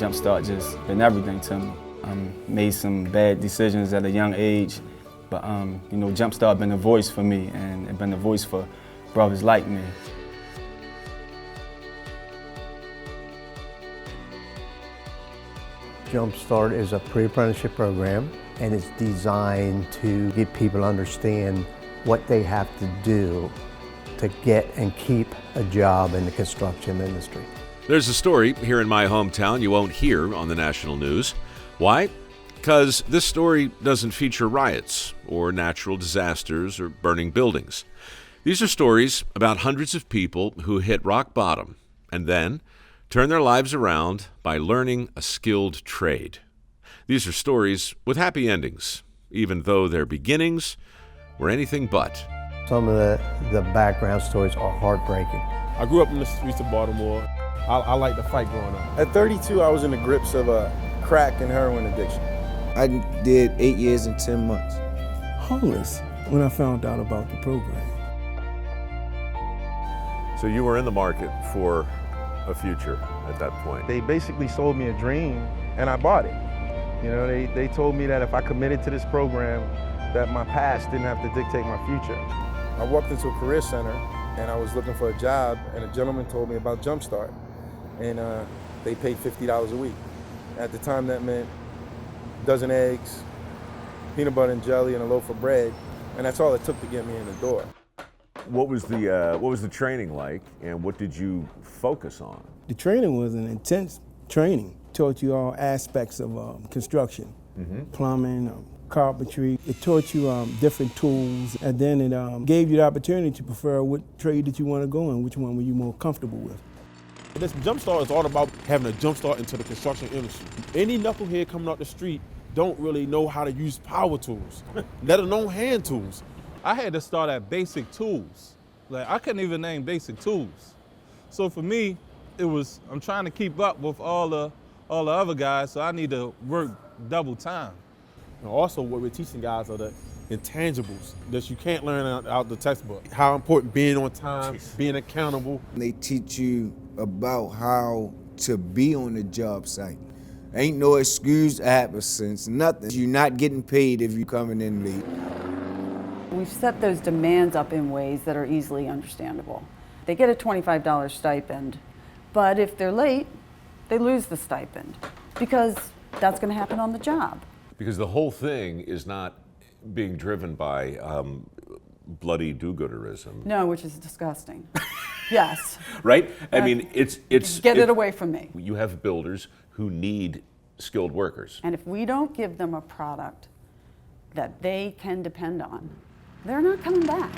JumpStart just been everything to me. Made some bad decisions at a young age, but you know, JumpStart been a voice for me and been a voice for brothers like me. JumpStart is a pre-apprenticeship program, and it's designed to get people to understand what they have to do to get and keep a job in the construction industry. There's a story here in my hometown you won't hear on the national news. Why? Because this story doesn't feature riots or natural disasters or burning buildings. These are stories about hundreds of people who hit rock bottom and then turn their lives around by learning a skilled trade. These are stories with happy endings, even though their beginnings were anything but. Some of the background stories are heartbreaking. I grew up in the streets of Baltimore. I liked to fight growing up. At 32, I was in the grips of a crack and heroin addiction. I did 8 years and 10 months. Homeless when I found out about the program. So you were in the market for a future at that point. They basically sold me a dream, and I bought it. You know, they told me that if I committed to this program, that my past didn't have to dictate my future. I walked into a career center, and I was looking for a job, and a gentleman told me about JumpStart, and they paid $50 a week. At the time, that meant a dozen eggs, peanut butter and jelly, and a loaf of bread, and that's all it took to get me in the door. What was the training like, and what did you focus on? The training was an intense training. Taught you all aspects of construction, plumbing, carpentry. It taught you different tools, and then it gave you the opportunity to prefer what trade that you want to go in, which one were you more comfortable with. This JumpStart is all about having a jumpstart into the construction industry. Any knucklehead coming out the street don't really know how to use power tools, let alone hand tools. I had to start at basic tools. Like, I couldn't even name basic tools. So for me, it was, I'm trying to keep up with all the other guys, so I need to work double time. And also what we're teaching guys are the intangibles that you can't learn out the textbook. How important being on time, being accountable. They teach you about how to be on the job site. Ain't no excuse, absence, nothing. You're not getting paid if you're coming in late. We've set those demands up in ways that are easily understandable. They get a $25 stipend, but if they're late, they lose the stipend because that's going to happen on the job. Because the whole thing is not being driven by bloody do-gooderism. No, which is disgusting. Yes. Right? I mean, it's get it away from me. You have builders who need skilled workers. And if we don't give them a product that they can depend on, they're not coming back.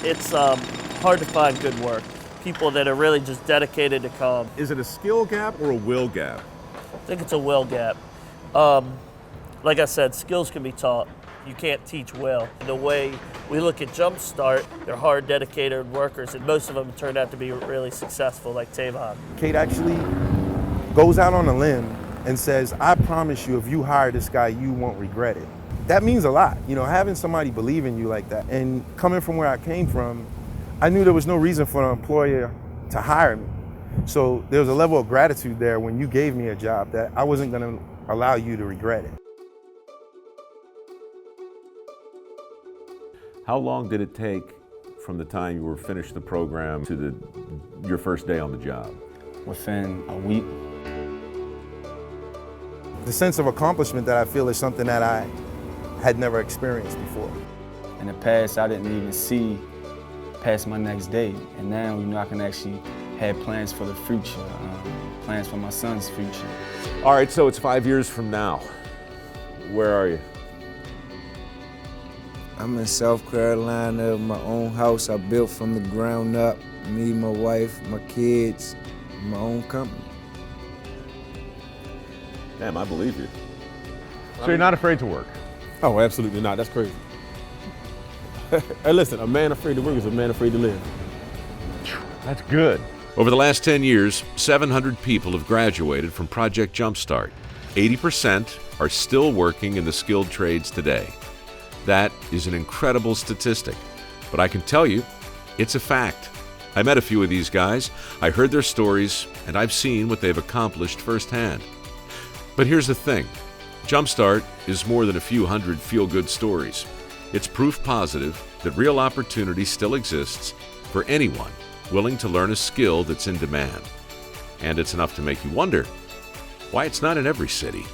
It's hard to find good work. People that are really just dedicated to come. Is it a skill gap or a will gap? I think it's a will gap. Like I said, skills can be taught. You can't teach will. The way we look at JumpStart, they're hard, dedicated workers, and most of them turn out to be really successful, like Tavon. Kate actually goes out on a limb and says, I promise you, if you hire this guy, you won't regret it. That means a lot, you know, having somebody believe in you like that. And coming from where I came from, I knew there was no reason for an employer to hire me. So there was a level of gratitude there when you gave me a job that I wasn't gonna allow you to regret it. How long did it take from the time you were finished the program to your first day on the job? Within a week. The sense of accomplishment that I feel is something that I had never experienced before. In the past, I didn't even see past my next day. And now, you know, I can actually have plans for the future, plans for my son's future. All right, so it's 5 years from now. Where are you? I'm in South Carolina, my own house I built from the ground up. Me, my wife, my kids, my own company. Damn, I believe you. So you're not afraid to work? Oh, absolutely not. That's crazy. Hey, listen, a man afraid to work is a man afraid to live. That's good. Over the last 10 years, 700 people have graduated from Project JumpStart. 80% are still working in the skilled trades today. That is an incredible statistic, but I can tell you, it's a fact. I met a few of these guys, I heard their stories, and I've seen what they've accomplished firsthand. But here's the thing. JumpStart is more than a few hundred feel-good stories. It's proof positive that real opportunity still exists for anyone willing to learn a skill that's in demand. And it's enough to make you wonder why it's not in every city.